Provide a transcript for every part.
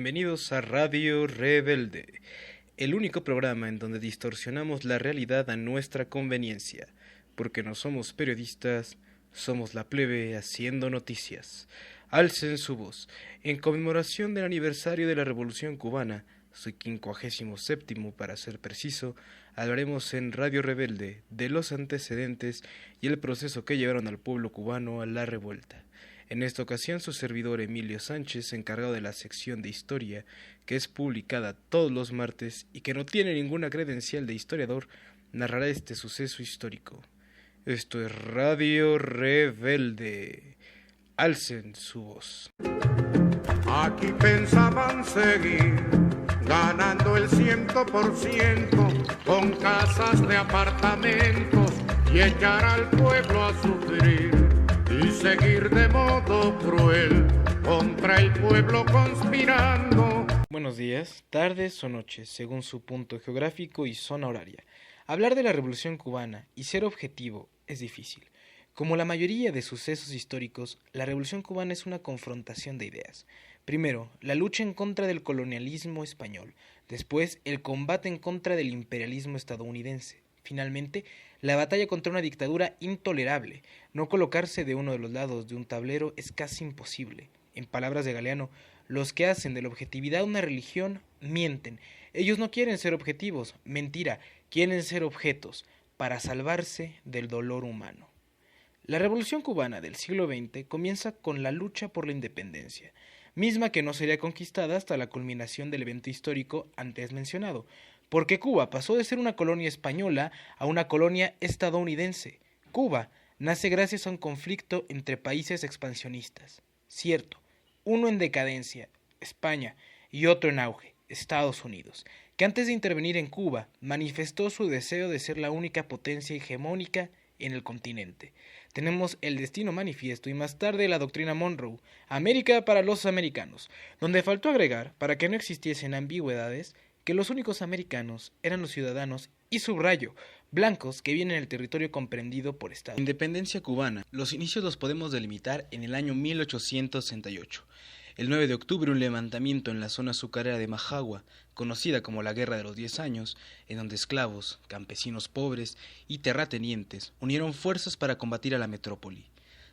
Bienvenidos a Radio Rebelde, el único programa en donde distorsionamos la realidad a nuestra conveniencia, porque no somos periodistas, somos la plebe haciendo noticias. Alcen su voz, en conmemoración del aniversario de la Revolución Cubana, su 57º para ser preciso, hablaremos en Radio Rebelde de los antecedentes y el proceso que llevaron al pueblo cubano a la revuelta. En esta ocasión, su servidor Emilio Sánchez, encargado de la sección de historia, que es publicada todos los martes y que no tiene ninguna credencial de historiador, narrará este suceso histórico. Esto es Radio Rebelde. Alcen su voz. Aquí pensaban seguir ganando el 100% con casas de apartamentos y echar al pueblo a sufrir. Y seguir de modo cruel contra el pueblo conspirando. Buenos días, tardes o noches, según su punto geográfico y zona horaria. Hablar de la Revolución Cubana y ser objetivo es difícil. Como la mayoría de sucesos históricos, la Revolución Cubana es una confrontación de ideas. Primero, la lucha en contra del colonialismo español. Después, el combate en contra del imperialismo estadounidense. Finalmente, la batalla contra una dictadura intolerable. No colocarse de uno de los lados de un tablero es casi imposible. En palabras de Galeano, los que hacen de la objetividad una religión mienten. Ellos no quieren ser objetivos, mentira, quieren ser objetos, para salvarse del dolor humano. La Revolución Cubana del siglo XX comienza con la lucha por la independencia, misma que no sería conquistada hasta la culminación del evento histórico antes mencionado, porque Cuba pasó de ser una colonia española a una colonia estadounidense. Cuba nace gracias a un conflicto entre países expansionistas, cierto, uno en decadencia, España, y otro en auge, Estados Unidos, que antes de intervenir en Cuba manifestó su deseo de ser la única potencia hegemónica en el continente. Tenemos el destino manifiesto y más tarde la doctrina Monroe, América para los americanos, donde faltó agregar, para que no existiesen ambigüedades, que los únicos americanos eran los ciudadanos, y subrayo, blancos que vienen del territorio comprendido por Estados Unidos. Independencia cubana. Los inicios los podemos delimitar en el año 1868. El 9 de octubre, un levantamiento en la zona azucarera de Majagua, conocida como la Guerra de los 10 años, en donde esclavos, campesinos pobres y terratenientes unieron fuerzas para combatir a la metrópoli.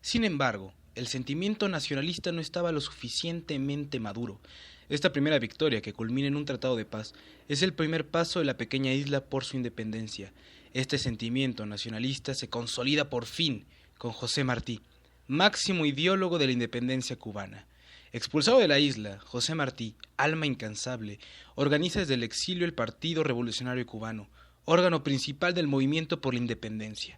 Sin embargo, el sentimiento nacionalista no estaba lo suficientemente maduro. Esta primera victoria, que culmina en un tratado de paz, es el primer paso de la pequeña isla por su independencia. Este sentimiento nacionalista se consolida por fin con José Martí, máximo ideólogo de la independencia cubana. Expulsado de la isla, José Martí, alma incansable, organiza desde el exilio el Partido Revolucionario Cubano, órgano principal del movimiento por la independencia.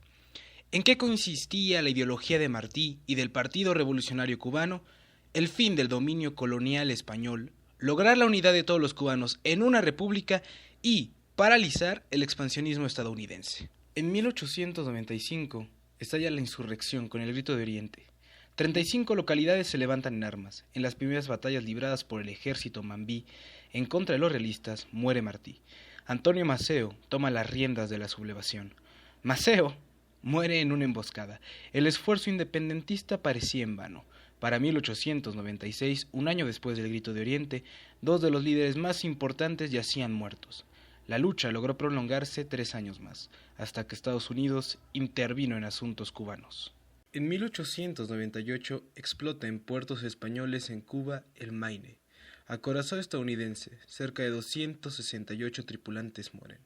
¿En qué consistía la ideología de Martí y del Partido Revolucionario Cubano? El fin del dominio colonial español, lograr la unidad de todos los cubanos en una república y paralizar el expansionismo estadounidense. En 1895 estalla la insurrección con el Grito de Oriente. 35 localidades se levantan en armas. En las primeras batallas libradas por el ejército mambí en contra de los realistas, muere Martí. Antonio Maceo toma las riendas de la sublevación. Maceo muere en una emboscada. El esfuerzo independentista parecía en vano. Para 1896, un año después del Grito de Oriente, dos de los líderes más importantes yacían muertos. La lucha logró prolongarse 3 años más, hasta que Estados Unidos intervino en asuntos cubanos. En 1898 explota en puertos españoles en Cuba el Maine. Acorazado estadounidense, cerca de 268 tripulantes mueren.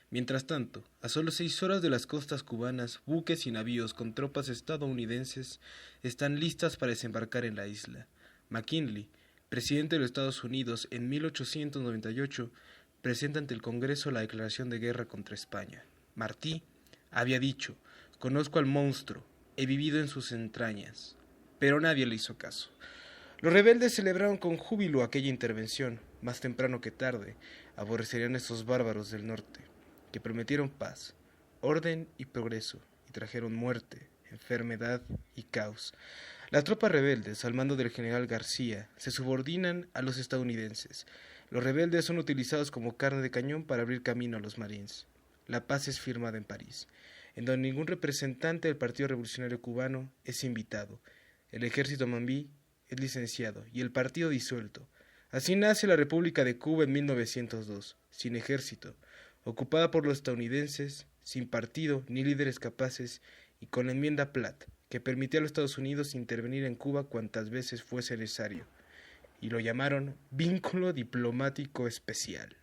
Mientras tanto, a solo 6 horas de las costas cubanas, buques y navíos con tropas estadounidenses están listas para desembarcar en la isla. McKinley, presidente de los Estados Unidos en 1898, presenta ante el Congreso la declaración de guerra contra España. Martí había dicho: «Conozco al monstruo, he vivido en sus entrañas», pero nadie le hizo caso. Los rebeldes celebraron con júbilo aquella intervención. Más temprano que tarde, aborrecerían a estos bárbaros del norte, que prometieron paz, orden y progreso, y trajeron muerte, enfermedad y caos. Las tropas rebeldes, al mando del general García, se subordinan a los estadounidenses. Los rebeldes son utilizados como carne de cañón para abrir camino a los Marines. La paz es firmada en París, en donde ningún representante del Partido Revolucionario Cubano es invitado. El ejército mambí es licenciado y el partido disuelto. Así nace la República de Cuba en 1902, sin ejército, ocupada por los estadounidenses, sin partido ni líderes capaces y con la enmienda Platt, que permitía a los Estados Unidos intervenir en Cuba cuantas veces fuese necesario, y lo llamaron Vínculo Diplomático Especial.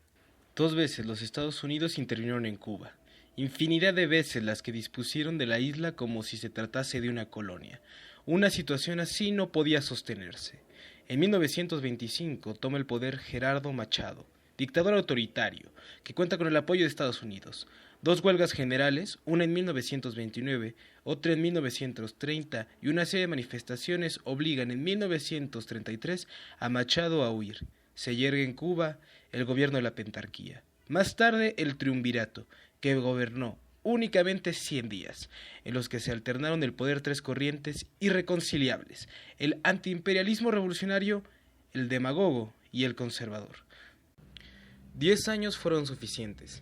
2 veces los Estados Unidos intervinieron en Cuba, infinidad de veces las que dispusieron de la isla como si se tratase de una colonia. Una situación así no podía sostenerse. En 1925 toma el poder Gerardo Machado, dictador autoritario, que cuenta con el apoyo de Estados Unidos. 2 huelgas generales, una en 1929, otra en 1930, y una serie de manifestaciones obligan en 1933 a Machado a huir. Se yergue en Cuba el gobierno de la pentarquía. Más tarde el triunvirato, que gobernó únicamente 100 días, en los que se alternaron el poder 3 corrientes irreconciliables, el antiimperialismo revolucionario, el demagogo y el conservador. 10 años fueron suficientes.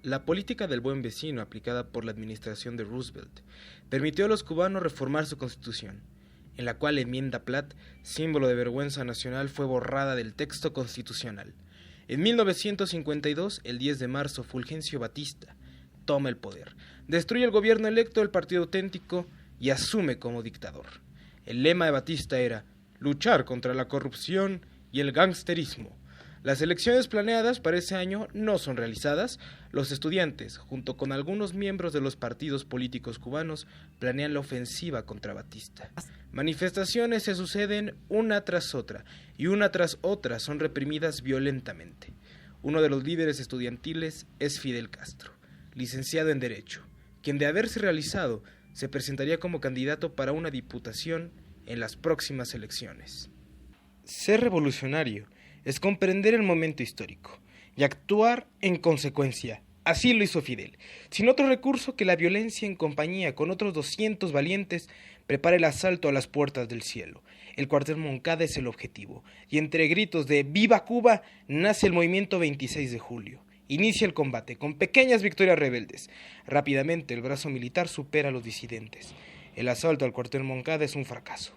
La política del buen vecino aplicada por la administración de Roosevelt permitió a los cubanos reformar su constitución, en la cual la enmienda Platt, símbolo de vergüenza nacional, fue borrada del texto constitucional. En 1952, el 10 de marzo, Fulgencio Batista toma el poder, destruye el gobierno electo del Partido Auténtico y asume como dictador. El lema de Batista era luchar contra la corrupción y el gangsterismo. Las elecciones planeadas para ese año no son realizadas. Los estudiantes, junto con algunos miembros de los partidos políticos cubanos, planean la ofensiva contra Batista. Manifestaciones se suceden una tras otra, y una tras otra son reprimidas violentamente. Uno de los líderes estudiantiles es Fidel Castro, licenciado en Derecho, quien de haberse realizado se presentaría como candidato para una diputación en las próximas elecciones. Ser revolucionario es comprender el momento histórico y actuar en consecuencia. Así lo hizo Fidel, sin otro recurso que la violencia en compañía con otros 200 valientes prepara el asalto a las puertas del cielo. El cuartel Moncada es el objetivo, y entre gritos de ¡Viva Cuba! Nace el movimiento 26 de julio. Inicia el combate, con pequeñas victorias rebeldes. Rápidamente el brazo militar supera a los disidentes. El asalto al cuartel Moncada es un fracaso.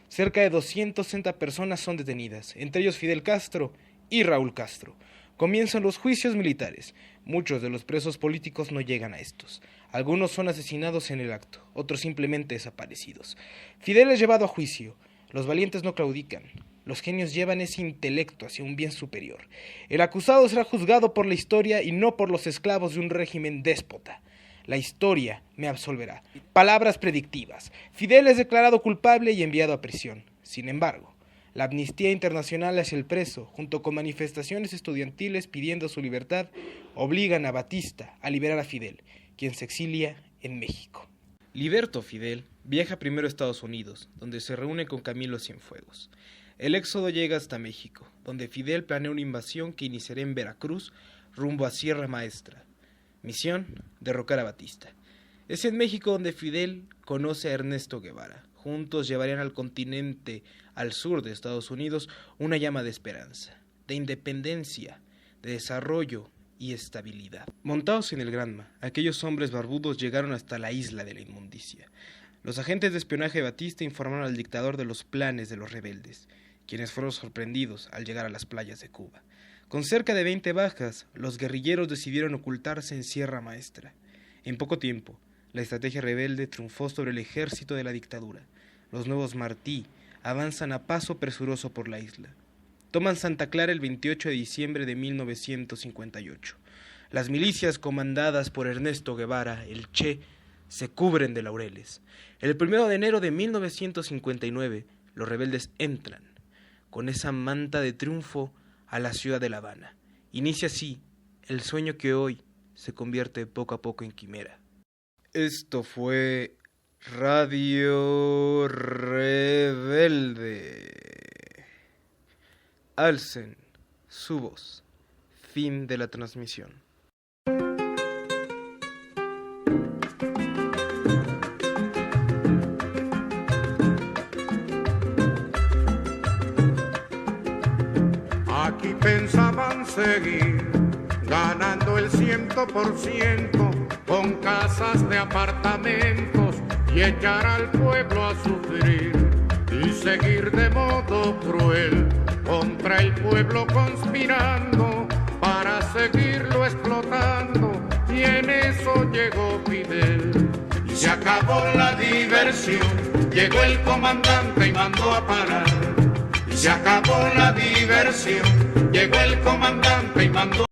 Cerca de 260 personas son detenidas, entre ellos Fidel Castro y Raúl Castro. Comienzan los juicios militares. Muchos de los presos políticos no llegan a estos. Algunos son asesinados en el acto, otros simplemente desaparecidos. Fidel es llevado a juicio. Los valientes no claudican. Los genios llevan ese intelecto hacia un bien superior. El acusado será juzgado por la historia y no por los esclavos de un régimen déspota. La historia me absolverá. Palabras predictivas. Fidel es declarado culpable y enviado a prisión. Sin embargo, la amnistía internacional hacia el preso, junto con manifestaciones estudiantiles pidiendo su libertad, obligan a Batista a liberar a Fidel, quien se exilia en México. Liberto Fidel viaja primero a Estados Unidos, donde se reúne con Camilo Cienfuegos. El éxodo llega hasta México, donde Fidel planea una invasión que iniciará en Veracruz, rumbo a Sierra Maestra. Misión: derrocar a Batista. Es en México donde Fidel conoce a Ernesto Guevara. Juntos llevarían al continente al sur de Estados Unidos una llama de esperanza, de independencia, de desarrollo y estabilidad. Montados en el Granma, aquellos hombres barbudos llegaron hasta la isla de la inmundicia. Los agentes de espionaje de Batista informaron al dictador de los planes de los rebeldes, quienes fueron sorprendidos al llegar a las playas de Cuba. Con cerca de 20 bajas, los guerrilleros decidieron ocultarse en Sierra Maestra. En poco tiempo, la estrategia rebelde triunfó sobre el ejército de la dictadura. Los nuevos Martí avanzan a paso presuroso por la isla. Toman Santa Clara el 28 de diciembre de 1958. Las milicias comandadas por Ernesto Guevara, el Che, se cubren de laureles. El 1 de enero de 1959, los rebeldes entran, con esa manta de triunfo, a la ciudad de La Habana. Inicia así el sueño que hoy se convierte poco a poco en quimera. Esto fue Radio Rebelde. Alcen su voz. Fin de la transmisión. Aquí pensaban seguir ganando el 100% con casas de apartamentos y echar al pueblo a sufrir. Y seguir de modo cruel contra el pueblo conspirando para seguirlo explotando, y en eso llegó Fidel. Y se acabó la diversión, llegó el comandante y mandó a parar. Y se acabó la diversión, llegó el comandante y mandó